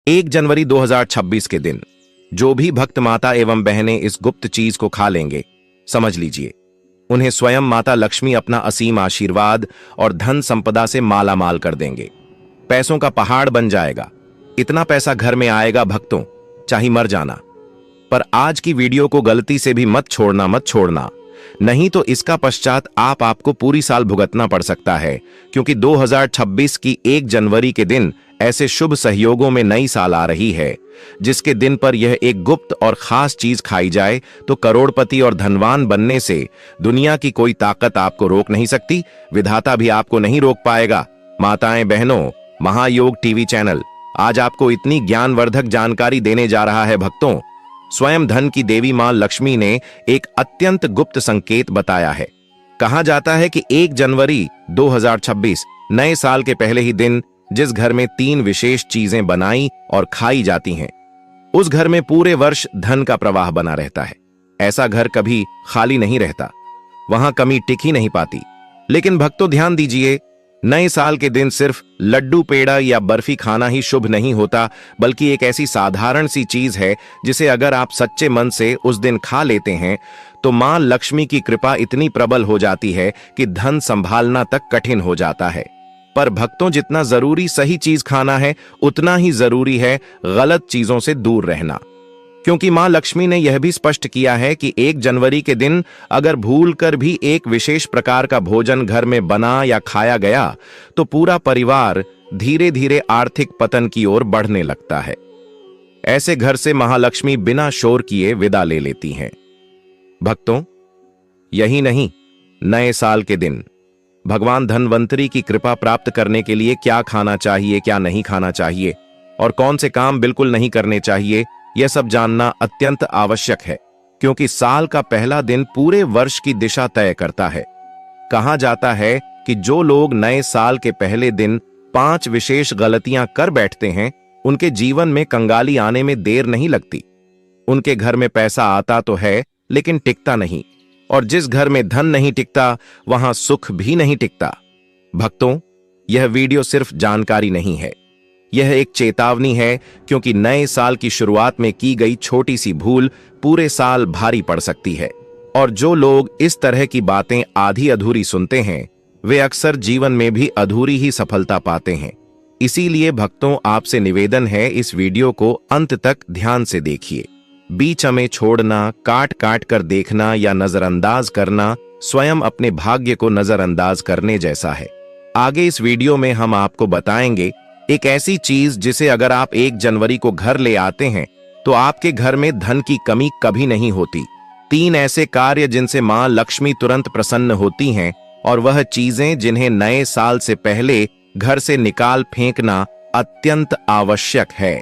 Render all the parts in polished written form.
1 जनवरी 2026 के दिन जो भी भक्त माता एवं बहनें इस गुप्त चीज को खा लेंगे, समझ लीजिए उन्हें स्वयं माता लक्ष्मी अपना असीम आशीर्वाद और धन संपदा से माला माल कर देंगे। पैसों का पहाड़ बन जाएगा। इतना पैसा घर में आएगा भक्तों, चाहे मर जाना। पर आज की वीडियो को गलती से भी मत छोड़ना, नहीं तो इसका पश्चात आपको पूरी साल भुगतना पड़ सकता है, क्योंकि 2026 की 1 जनवरी के दिन ऐसे शुभ सहयोगों में नई साल आ रही है, जिसके दिन पर यह एक गुप्त और खास चीज खाई जाए तो करोड़पति और धनवान बनने से दुनिया की कोई ताकत आपको रोक नहीं सकती। विधाता भी आपको नहीं रोक पाएगा। माताएं बहनों, महायोग टीवी चैनल आज आपको इतनी ज्ञानवर्धक जानकारी देने जा रहा है भक्तों। स्वयं धन की देवी मां लक्ष्मी ने एक अत्यंत गुप्त संकेत बताया है। कहा जाता है कि 1 जनवरी 2026 नए साल के पहले ही दिन जिस घर में 3 विशेष चीजें बनाई और खाई जाती हैं, उस घर में पूरे वर्ष धन का प्रवाह बना रहता है। ऐसा घर कभी खाली नहीं रहता, वहां कमी टिक ही नहीं पाती। लेकिन भक्तों ध्यान दीजिए, नए साल के दिन सिर्फ लड्डू पेड़ा या बर्फी खाना ही शुभ नहीं होता, बल्कि एक ऐसी साधारण सी चीज है जिसे अगर आप सच्चे मन से उस दिन खा लेते हैं तो मां लक्ष्मी की कृपा इतनी प्रबल हो जाती है कि धन संभालना तक कठिन हो जाता है। पर भक्तों, जितना जरूरी सही चीज खाना है, उतना ही जरूरी है गलत चीजों से दूर रहना। क्योंकि मां लक्ष्मी ने यह भी स्पष्ट किया है कि 1 जनवरी के दिन अगर भूलकर भी एक विशेष प्रकार का भोजन घर में बना या खाया गया तो पूरा परिवार धीरे धीरे आर्थिक पतन की ओर बढ़ने लगता है। ऐसे घर से महालक्ष्मी बिना शोर किए विदा ले लेती हैं। भक्तों, यही नहीं, नए साल के दिन भगवान धन्वंतरी की कृपा प्राप्त करने के लिए क्या खाना चाहिए, क्या नहीं खाना चाहिए और कौन से काम बिल्कुल नहीं करने चाहिए, यह सब जानना अत्यंत आवश्यक है। क्योंकि साल का पहला दिन पूरे वर्ष की दिशा तय करता है। कहा जाता है कि जो लोग नए साल के पहले दिन 5 विशेष गलतियां कर बैठते हैं, उनके जीवन में कंगाली आने में देर नहीं लगती। उनके घर में पैसा आता तो है, लेकिन टिकता नहीं, और जिस घर में धन नहीं टिकता वहां सुख भी नहीं टिकता। भक्तों, यह वीडियो सिर्फ जानकारी नहीं है, यह एक चेतावनी है, क्योंकि नए साल की शुरुआत में की गई छोटी सी भूल पूरे साल भारी पड़ सकती है। और जो लोग इस तरह की बातें आधी अधूरी सुनते हैं, वे अक्सर जीवन में भी अधूरी ही सफलता पाते हैं। इसीलिए भक्तों, आपसे निवेदन है, इस वीडियो को अंत तक ध्यान से देखिए। बीच में छोड़ना, काट काट कर देखना या नजरअंदाज करना स्वयं अपने भाग्य को नजरअंदाज करने जैसा है। आगे इस वीडियो में हम आपको बताएंगे एक ऐसी चीज जिसे अगर आप 1 जनवरी को घर ले आते हैं तो आपके घर में धन की कमी कभी नहीं होती। 3 ऐसे कार्य जिनसे मां लक्ष्मी तुरंत प्रसन्न होती हैं, और वह चीजें जिन्हें नए साल से पहले घर से निकाल फेंकना अत्यंत आवश्यक है।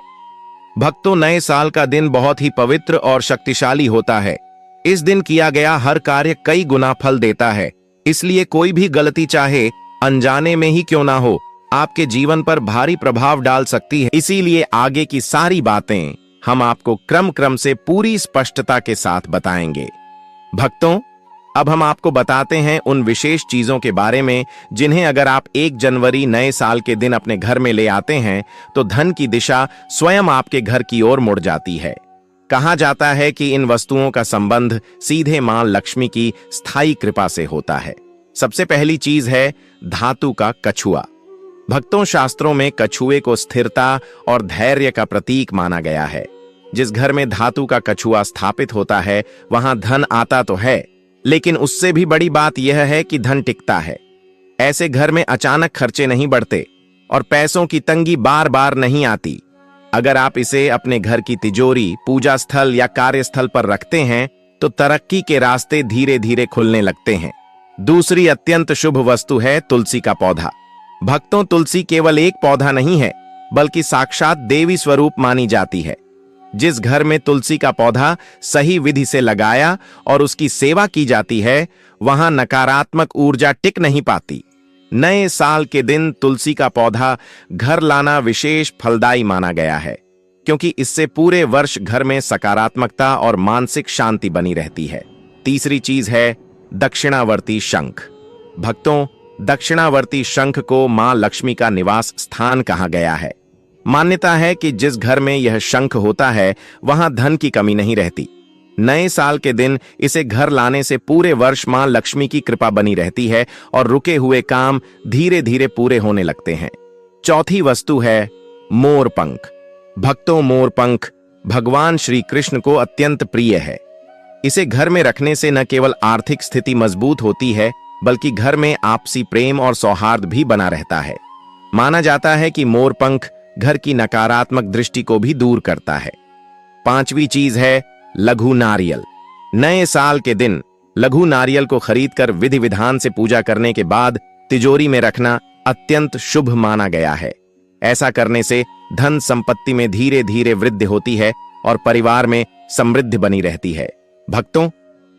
भक्तों, नए साल का दिन बहुत ही पवित्र और शक्तिशाली होता है। इस दिन किया गया हर कार्य कई गुना फल देता है। इसलिए कोई भी गलती, चाहे अनजाने में ही क्यों ना हो, आपके जीवन पर भारी प्रभाव डाल सकती है। इसीलिए आगे की सारी बातें हम आपको क्रम से पूरी स्पष्टता के साथ बताएंगे। भक्तों, अब हम आपको बताते हैं उन विशेष चीजों के बारे में जिन्हें अगर आप 1 जनवरी नए साल के दिन अपने घर में ले आते हैं तो धन की दिशा स्वयं आपके घर की ओर मुड़ जाती है। कहा जाता है कि इन वस्तुओं का संबंध सीधे मां लक्ष्मी की स्थायी कृपा से होता है। सबसे पहली चीज है धातु का कछुआ। भक्तों, शास्त्रों में कछुए को स्थिरता और धैर्य का प्रतीक माना गया है। जिस घर में धातु का कछुआ स्थापित होता है, वहां धन आता तो है, लेकिन उससे भी बड़ी बात यह है कि धन टिकता है। ऐसे घर में अचानक खर्चे नहीं बढ़ते और पैसों की तंगी बार बार नहीं आती। अगर आप इसे अपने घर की तिजोरी, पूजा स्थल या कार्यस्थल पर रखते हैं तो तरक्की के रास्ते धीरे धीरे खुलने लगते हैं। दूसरी अत्यंत शुभ वस्तु है तुलसी का पौधा। भक्तों, तुलसी केवल एक पौधा नहीं है, बल्कि साक्षात देवी स्वरूप मानी जाती है। जिस घर में तुलसी का पौधा सही विधि से लगाया और उसकी सेवा की जाती है, वहां नकारात्मक ऊर्जा टिक नहीं पाती। नए साल के दिन तुलसी का पौधा घर लाना विशेष फलदायी माना गया है, क्योंकि इससे पूरे वर्ष घर में सकारात्मकता और मानसिक शांति बनी रहती है। तीसरी चीज है दक्षिणावर्ती शंख। भक्तों, दक्षिणावर्ती शंख को मां लक्ष्मी का निवास स्थान कहा गया है। मान्यता है कि जिस घर में यह शंख होता है वहां धन की कमी नहीं रहती। नए साल के दिन इसे घर लाने से पूरे वर्ष मां लक्ष्मी की कृपा बनी रहती है और रुके हुए काम धीरे धीरे पूरे होने लगते हैं। चौथी वस्तु है मोर पंख। भक्तों, मोर पंख भगवान श्री कृष्ण को अत्यंत प्रिय है। इसे घर में रखने से न केवल आर्थिक स्थिति मजबूत होती है बल्कि घर में आपसी प्रेम और सौहार्द भी बना रहता है। माना जाता है कि मोर पंख घर की नकारात्मक दृष्टि को भी दूर करता है। पांचवी चीज है लघु नारियल। नए साल के दिन लघु नारियल को खरीदकर विधि विधान से पूजा करने के बाद तिजोरी में रखना अत्यंत शुभ माना गया है। ऐसा करने से धन संपत्ति में धीरे धीरे वृद्धि होती है और परिवार में समृद्धि बनी रहती है। भक्तों,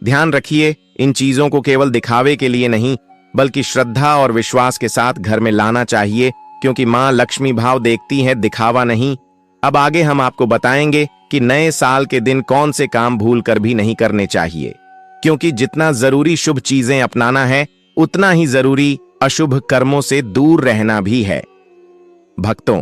ध्यान रखिए, इन चीजों को केवल दिखावे के लिए नहीं बल्कि श्रद्धा और विश्वास के साथ घर में लाना चाहिए, क्योंकि मां लक्ष्मी भाव देखती है, दिखावा नहीं। अब आगे हम आपको बताएंगे कि नए साल के दिन कौन से काम भूलकर भी नहीं करने चाहिए, क्योंकि जितना जरूरी शुभ चीजें अपनाना है उतना ही जरूरी अशुभ कर्मों से दूर रहना भी है। भक्तों,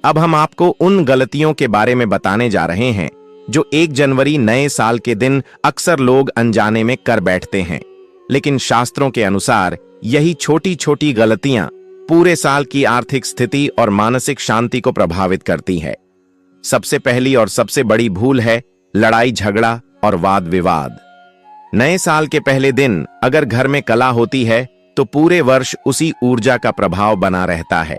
अब हम आपको उन गलतियों के बारे में बताने जा रहे हैं जो 1 जनवरी नए साल के दिन अक्सर लोग अनजाने में कर बैठते हैं, लेकिन शास्त्रों के अनुसार यही छोटी छोटी गलतियां पूरे साल की आर्थिक स्थिति और मानसिक शांति को प्रभावित करती है। सबसे पहली और सबसे बड़ी भूल है लड़ाई झगड़ा और वाद विवाद। नए साल के पहले दिन अगर घर में कलह होती है तो पूरे वर्ष उसी ऊर्जा का प्रभाव बना रहता है।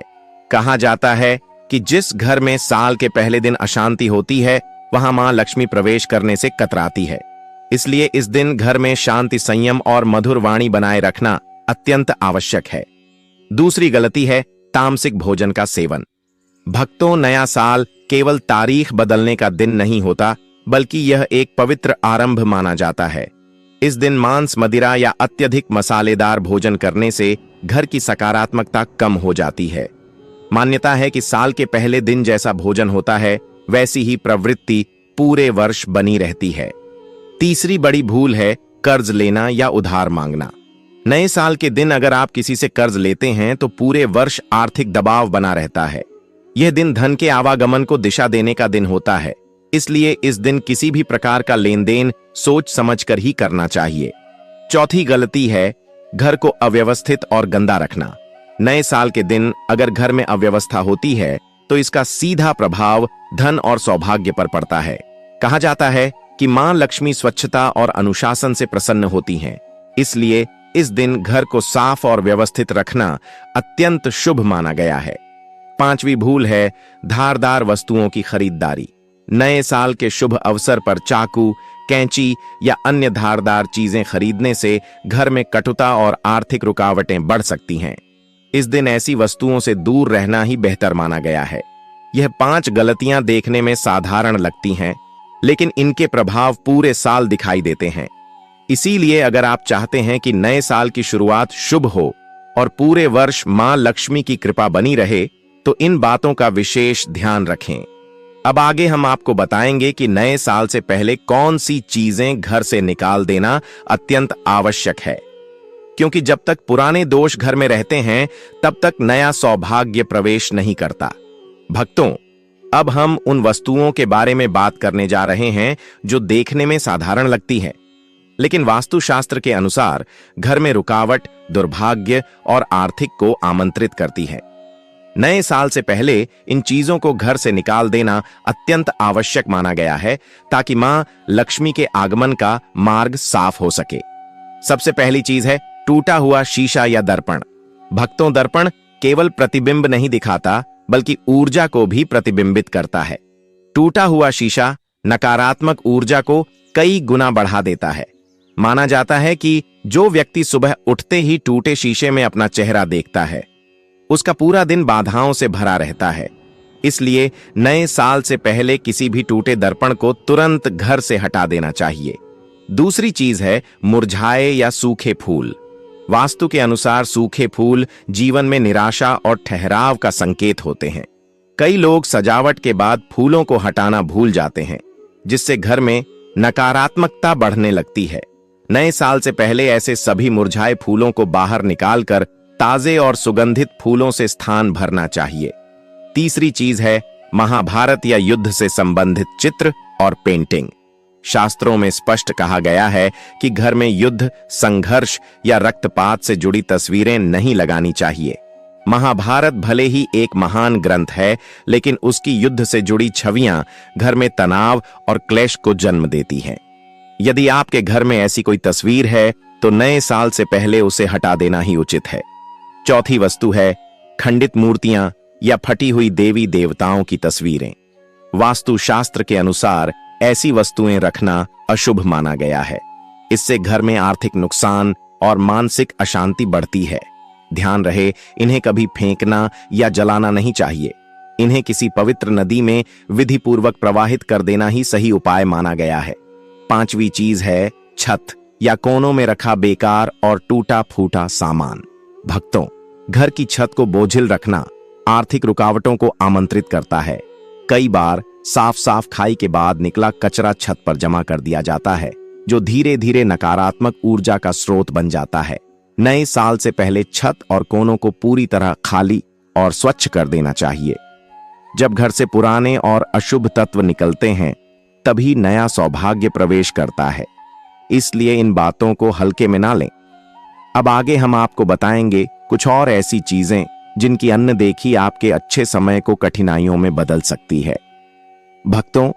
कहा जाता है कि जिस घर में साल के पहले दिन अशांति होती है वहां मां लक्ष्मी प्रवेश करने से कतराती है। इसलिए इस दिन घर में शांति, संयम और मधुर वाणी बनाए रखना अत्यंत आवश्यक है। दूसरी गलती है तामसिक भोजन का सेवन। भक्तों, नया साल केवल तारीख बदलने का दिन नहीं होता बल्कि यह एक पवित्र आरंभ माना जाता है। इस दिन मांस, मदिरा या अत्यधिक मसालेदार भोजन करने से घर की सकारात्मकता कम हो जाती है। मान्यता है कि साल के पहले दिन जैसा भोजन होता है वैसी ही प्रवृत्ति पूरे वर्ष बनी रहती है। तीसरी बड़ी भूल है कर्ज लेना या उधार मांगना। नए साल के दिन अगर आप किसी से कर्ज लेते हैं तो पूरे वर्ष आर्थिक दबाव बना रहता है। यह दिन धन के आवागमन को दिशा देने का दिन होता है, इसलिए इस दिन किसी भी प्रकार का लेन देन सोच समझकर ही करना चाहिए। चौथी गलती है घर को अव्यवस्थित और गंदा रखना। नए साल के दिन अगर घर में अव्यवस्था होती है तो इसका सीधा प्रभाव धन और सौभाग्य पर पड़ता है। कहा जाता है कि मां लक्ष्मी स्वच्छता और अनुशासन से प्रसन्न होती हैं, इसलिए इस दिन घर को साफ और व्यवस्थित रखना अत्यंत शुभ माना गया है। पांचवी भूल है धारदार वस्तुओं की खरीदारी। नए साल के शुभ अवसर पर चाकू, कैंची या अन्य धारदार चीजें खरीदने से घर में कटुता और आर्थिक रुकावटें बढ़ सकती हैं। इस दिन ऐसी वस्तुओं से दूर रहना ही बेहतर माना गया है। यह 5 गलतियां देखने में साधारण लगती हैं, लेकिन इनके प्रभाव पूरे साल दिखाई देते हैं। इसीलिए अगर आप चाहते हैं कि नए साल की शुरुआत शुभ हो और पूरे वर्ष मां लक्ष्मी की कृपा बनी रहे, तो इन बातों का विशेष ध्यान रखें। अब आगे हम आपको बताएंगे कि नए साल से पहले कौन सी चीजें घर से निकाल देना अत्यंत आवश्यक है, क्योंकि जब तक पुराने दोष घर में रहते हैं तब तक नया सौभाग्य प्रवेश नहीं करता। भक्तों, अब हम उन वस्तुओं के बारे में बात करने जा रहे हैं जो देखने में साधारण लगती है, लेकिन वास्तुशास्त्र के अनुसार घर में रुकावट, दुर्भाग्य और आर्थिक को आमंत्रित करती है। नए साल से पहले इन चीजों को घर से निकाल देना अत्यंत आवश्यक माना गया है ताकि मां लक्ष्मी के आगमन का मार्ग साफ हो सके। सबसे पहली चीज है टूटा हुआ शीशा या दर्पण। भक्तों, दर्पण केवल प्रतिबिंब नहीं दिखाता बल्कि ऊर्जा को भी प्रतिबिंबित करता है। टूटा हुआ शीशा नकारात्मक ऊर्जा को कई गुना बढ़ा देता है। माना जाता है कि जो व्यक्ति सुबह उठते ही टूटे शीशे में अपना चेहरा देखता है उसका पूरा दिन बाधाओं से भरा रहता है। इसलिए नए साल से पहले किसी भी टूटे दर्पण को तुरंत घर से हटा देना चाहिए। दूसरी चीज है मुरझाए या सूखे फूल। वास्तु के अनुसार सूखे फूल जीवन में निराशा और ठहराव का संकेत होते हैं। कई लोग सजावट के बाद फूलों को हटाना भूल जाते हैं, जिससे घर में नकारात्मकता बढ़ने लगती है। नए साल से पहले ऐसे सभी मुरझाए फूलों को बाहर निकालकर ताजे और सुगंधित फूलों से स्थान भरना चाहिए। तीसरी चीज है महाभारत या युद्ध से संबंधित चित्र और पेंटिंग। शास्त्रों में स्पष्ट कहा गया है कि घर में युद्ध, संघर्ष या रक्तपात से जुड़ी तस्वीरें नहीं लगानी चाहिए। महाभारत भले ही एक महान ग्रंथ है, लेकिन उसकी युद्ध से जुड़ी छवियां घर में तनाव और क्लेश को जन्म देती हैं। यदि आपके घर में ऐसी कोई तस्वीर है तो नए साल से पहले उसे हटा देना ही उचित है। चौथी वस्तु है खंडित मूर्तियां या फटी हुई देवी देवताओं की तस्वीरें। वास्तु शास्त्र के अनुसार ऐसी वस्तुएं रखना अशुभ माना गया है। इससे घर में आर्थिक नुकसान और मानसिक अशांति बढ़ती है। ध्यान रहे, इन्हें कभी फेंकना या जलाना नहीं चाहिए। इन्हें किसी पवित्र नदी में विधिपूर्वक प्रवाहित कर देना ही सही उपाय माना गया है। पांचवी चीज है छत या कोनों में रखा बेकार और टूटा फूटा सामान। भक्तों, घर की छत को बोझिल रखना आर्थिक रुकावटों को आमंत्रित करता है। कई बार साफ साफ खाई के बाद निकला कचरा छत पर जमा कर दिया जाता है, जो धीरे धीरे नकारात्मक ऊर्जा का स्रोत बन जाता है। नए साल से पहले छत और कोनों को पूरी तरह खाली और स्वच्छ कर देना चाहिए। जब घर से पुराने और अशुभ तत्व निकलते हैं, तभी नया सौभाग्य प्रवेश करता है। इसलिए इन बातों को हल्के में ना लें। अब आगे हम आपको बताएंगे कुछ और ऐसी चीजें जिनकी अनदेखी आपके अच्छे समय को कठिनाइयों में बदल सकती है। भक्तों,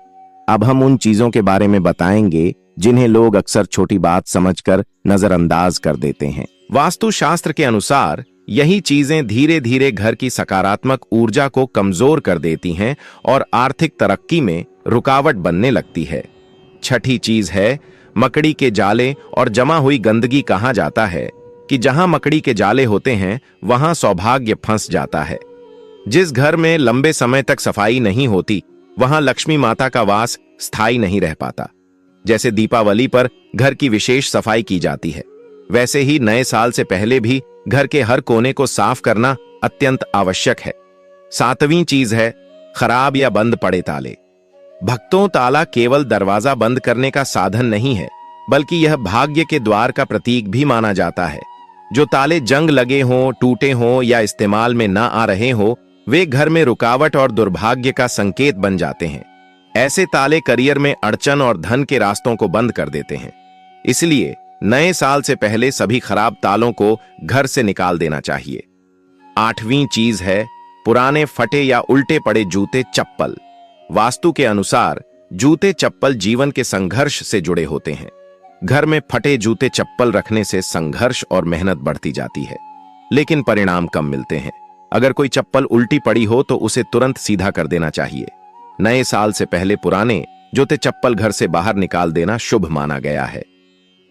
अब हम उन चीजों के बारे में बताएंगे जिन्हें लोग अक्सर छोटी बात समझकर नजरअंदाज कर देते हैं। वास्तुशास्त्र के अनुसार यही चीजें धीरे धीरे घर की सकारात्मक ऊर्जा को कमजोर कर देती हैं और आर्थिक तरक्की में रुकावट बनने लगती है। छठी चीज है मकड़ी के जाले और जमा हुई गंदगी। कहा जाता है कि जहां मकड़ी के जाले होते हैं वहां सौभाग्य फंस जाता है। जिस घर में लंबे समय तक सफाई नहीं होती, वहां लक्ष्मी माता का वास स्थायी नहीं रह पाता। जैसे दीपावली पर घर की विशेष सफाई की जाती है, वैसे ही नए साल से पहले भी घर के हर कोने को साफ करना अत्यंत आवश्यक है। सातवीं चीज है खराब या बंद पड़े ताले। भक्तों, ताला केवल दरवाजा बंद करने का साधन नहीं है, बल्कि यह भाग्य के द्वार का प्रतीक भी माना जाता है। जो ताले जंग लगे हों, टूटे हों या इस्तेमाल में ना आ रहे हों, वे घर में रुकावट और दुर्भाग्य का संकेत बन जाते हैं। ऐसे ताले करियर में अड़चन और धन के रास्तों को बंद कर देते हैं। इसलिए नए साल से पहले सभी खराब तालों को घर से निकाल देना चाहिए। आठवीं चीज है पुराने फटे या उल्टे पड़े जूते चप्पल। वास्तु के अनुसार जूते चप्पल जीवन के संघर्ष से जुड़े होते हैं। घर में फटे जूते चप्पल रखने से संघर्ष और मेहनत बढ़ती जाती है, लेकिन परिणाम कम मिलते हैं। अगर कोई चप्पल उल्टी पड़ी हो तो उसे तुरंत सीधा कर देना चाहिए। नए साल से पहले पुराने जूते चप्पल घर से बाहर निकाल देना शुभ माना गया है।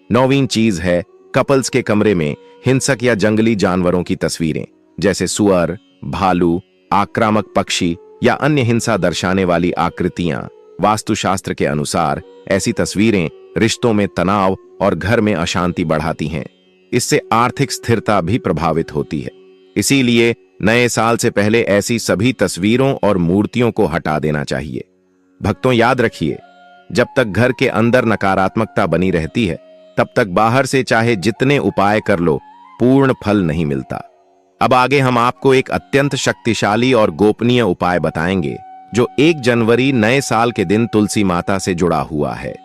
नौवीं चीज है कपल्स के कमरे में हिंसक या जंगली जानवरों की तस्वीरें, जैसे सुअर, भालू, आक्रामक पक्षी या अन्य हिंसा दर्शाने वाली आकृतियां। वास्तुशास्त्र के अनुसार ऐसी तस्वीरें रिश्तों में तनाव और घर में अशांति बढ़ाती हैं। इससे आर्थिक स्थिरता भी प्रभावित होती है। इसीलिए नए साल से पहले ऐसी सभी तस्वीरों और मूर्तियों को हटा देना चाहिए। भक्तों, याद रखिए, जब तक घर के अंदर नकारात्मकता बनी रहती है, तब तक बाहर से चाहे जितने उपाय कर लो, पूर्ण फल नहीं मिलता। अब आगे हम आपको एक अत्यंत शक्तिशाली और गोपनीय उपाय बताएंगे, जो 1 जनवरी नए साल के दिन तुलसी माता से जुड़ा हुआ है।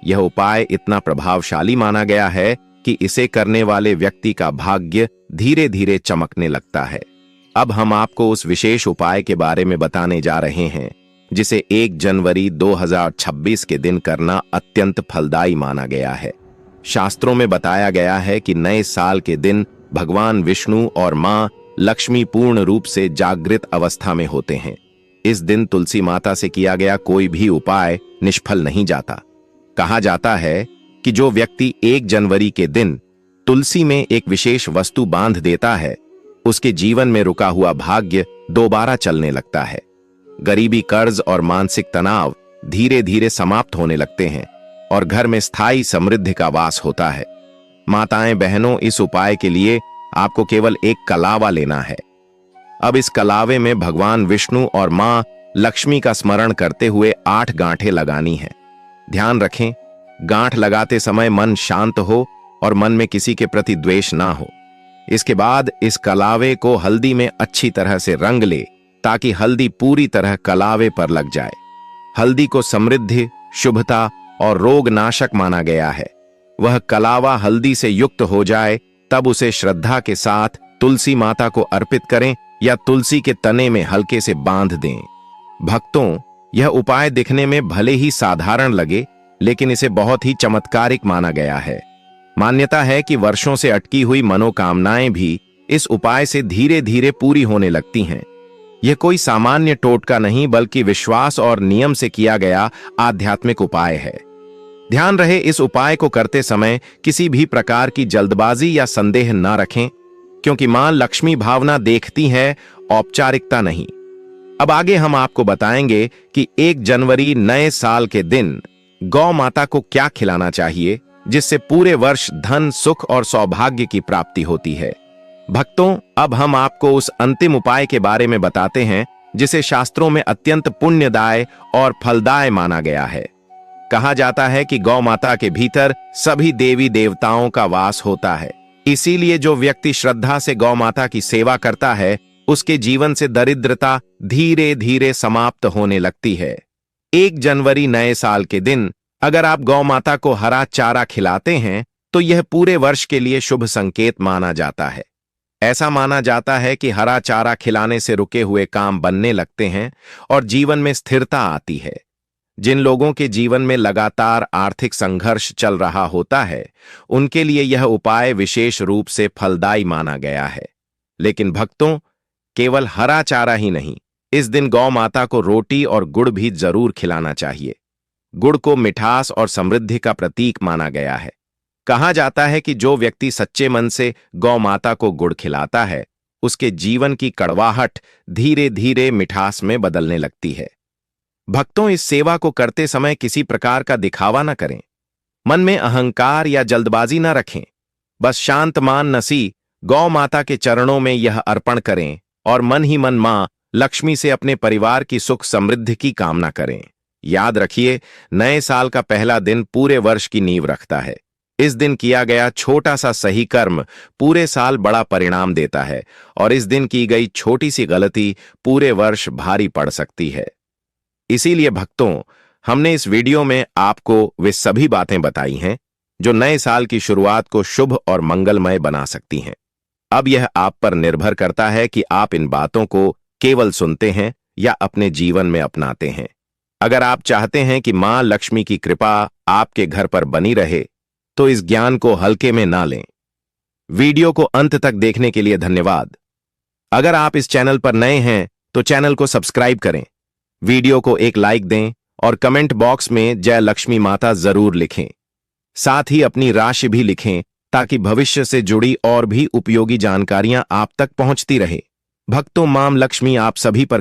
यह उपाय इतना प्रभावशाली माना गया है कि इसे करने वाले व्यक्ति का भाग्य धीरे धीरे चमकने लगता है। अब हम आपको उस विशेष उपाय के बारे में बताने जा रहे हैं, जिसे 1 जनवरी 2026 के दिन करना अत्यंत फलदायी माना गया है। शास्त्रों में बताया गया है कि नए साल के दिन भगवान विष्णु और मां लक्ष्मी पूर्ण रूप से जागृत अवस्था में होते हैं। इस दिन तुलसी माता से किया गया कोई भी उपाय निष्फल नहीं जाता। कहा जाता है कि जो व्यक्ति 1 जनवरी के दिन तुलसी में एक विशेष वस्तु बांध देता है, उसके जीवन में रुका हुआ भाग्य दोबारा चलने लगता है। गरीबी, कर्ज और मानसिक तनाव धीरे धीरे समाप्त होने लगते हैं और घर में स्थायी समृद्धि का वास होता है। माताएं, बहनों, इस उपाय के लिए आपको केवल एक कलावा लेना है। अब इस कलावे में भगवान विष्णु और मां लक्ष्मी का स्मरण करते हुए 8 गांठें लगानी है। ध्यान रखें, गांठ लगाते समय मन शांत हो और मन में किसी के प्रति द्वेष ना हो। इसके बाद इस कलावे को हल्दी में अच्छी तरह से रंग ले ताकि हल्दी पूरी तरह कलावे पर लग जाए। हल्दी को समृद्धि, शुभता और रोग नाशक माना गया है। वह कलावा हल्दी से युक्त हो जाए तब उसे श्रद्धा के साथ तुलसी माता को अर्पित करें या तुलसी के तने में हल्के से बांध दें। भक्तों, यह उपाय दिखने में भले ही साधारण लगे, लेकिन इसे बहुत ही चमत्कारिक माना गया है। मान्यता है कि वर्षों से अटकी हुई मनोकामनाएं भी इस उपाय से धीरे धीरे पूरी होने लगती हैं। यह कोई सामान्य टोटका नहीं, बल्कि विश्वास और नियम से किया गया आध्यात्मिक उपाय है। ध्यान रहे, इस उपाय को करते समय किसी भी प्रकार की जल्दबाजी या संदेह न रखें, क्योंकि मां लक्ष्मी भावना देखती है, औपचारिकता नहीं। अब आगे हम आपको बताएंगे कि 1 जनवरी नए साल के दिन गौ माता को क्या खिलाना चाहिए, जिससे पूरे वर्ष धन, सुख और सौभाग्य की प्राप्ति होती है। भक्तों, अब हम आपको उस अंतिम उपाय के बारे में बताते हैं जिसे शास्त्रों में अत्यंत पुण्यदाय और फलदाय माना गया है। कहा जाता है कि गौ माता के भीतर सभी देवी देवताओं का वास होता है। इसीलिए जो व्यक्ति श्रद्धा से गौ माता की सेवा करता है, उसके जीवन से दरिद्रता धीरे धीरे समाप्त होने लगती है। 1 जनवरी नए साल के दिन अगर आप गौ माता को हरा चारा खिलाते हैं तो यह पूरे वर्ष के लिए शुभ संकेत माना जाता है। ऐसा माना जाता है कि हरा चारा खिलाने से रुके हुए काम बनने लगते हैं और जीवन में स्थिरता आती है। जिन लोगों के जीवन में लगातार आर्थिक संघर्ष चल रहा होता है, उनके लिए यह उपाय विशेष रूप से फलदायी माना गया है। लेकिन भक्तों, केवल हरा चारा ही नहीं, इस दिन गौ माता को रोटी और गुड़ भी जरूर खिलाना चाहिए। गुड़ को मिठास और समृद्धि का प्रतीक माना गया है। कहा जाता है कि जो व्यक्ति सच्चे मन से गौ माता को गुड़ खिलाता है, उसके जीवन की कड़वाहट धीरे धीरे मिठास में बदलने लगती है। भक्तों, इस सेवा को करते समय किसी प्रकार का दिखावा न करें, मन में अहंकार या जल्दबाजी न रखें। बस शांत मान नसी गौ माता के चरणों में यह अर्पण करें और मन ही मन मां लक्ष्मी से अपने परिवार की सुख समृद्धि की कामना करें। याद रखिए, नए साल का पहला दिन पूरे वर्ष की नींव रखता है। इस दिन किया गया छोटा सा सही कर्म पूरे साल बड़ा परिणाम देता है और इस दिन की गई छोटी सी गलती पूरे वर्ष भारी पड़ सकती है। इसीलिए भक्तों, हमने इस वीडियो में आपको वे सभी बातें बताई हैं जो नए साल की शुरुआत को शुभ और मंगलमय बना सकती हैं। अब यह आप पर निर्भर करता है कि आप इन बातों को केवल सुनते हैं या अपने जीवन में अपनाते हैं। अगर आप चाहते हैं कि मां लक्ष्मी की कृपा आपके घर पर बनी रहे, तो इस ज्ञान को हल्के में ना लें। वीडियो को अंत तक देखने के लिए धन्यवाद। अगर आप इस चैनल पर नए हैं तो चैनल को सब्सक्राइब करें, वीडियो को एक लाइक दें और कमेंट बॉक्स में जय लक्ष्मी माता जरूर लिखें। साथ ही अपनी राशि भी लिखें ताकि भविष्य से जुड़ी और भी उपयोगी जानकारियां आप तक पहुंचती रहे। भक्तों, मां लक्ष्मी आप सभी पर